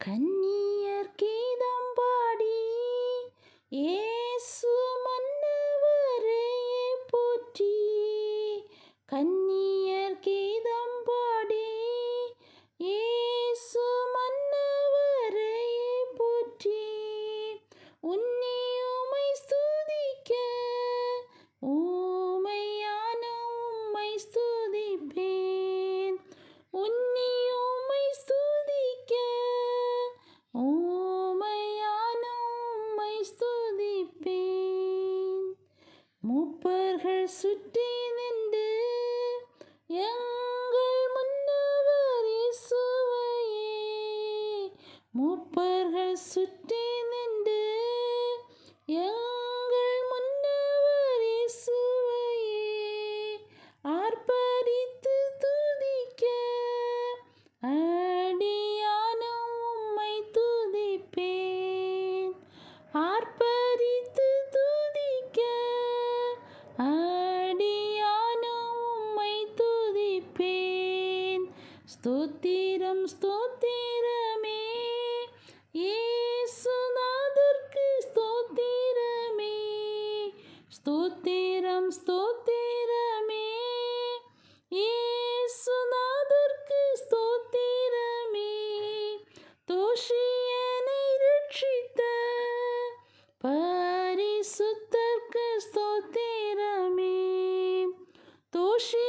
கன்னியர் கீதம் பாடி இயேசு மன்னவரையே போற்றி. கன்னியர் கீதம் பாடி இயேசு மன்னவரையே போற்றி. உன்னி உம்மை ஸ்துதிக்க ஊமையான உம்மை ஸ்துதிப்பேன். உன்னி உம்மை ஸ்துதிக்க ஊமையான உம்மை ஸ்துதிப்பேன். மூப்பர்கள் சுற்றி நின்று எங்கள் முன்னவர் இயேசுவையே, மூப்பர்கள் சுற்றி நின்று எங்கள் முன்னவர் இயேசுவையே ஆர்ப்பரித்து துதிக்க அடியான உம்மை துதிப்பேன். ஆர்ப்பரித்து துதிக்க அடியான உம்மை துதிப்பேன். ஸ்தோத்திரம் ஸ்தோத்திரமே இயேசுநாதர்க்கு ஸ்தோத்திரமே. ஸ்தோத்திரம் ஸ்தோத்திரமே இயேசுநாதர்க்கு ஸ்தோத்திரமே. தோஷியனை ரட்சித்த பரிசுத்தர்க்கு ஸ்தோத்திரமே. தோஷி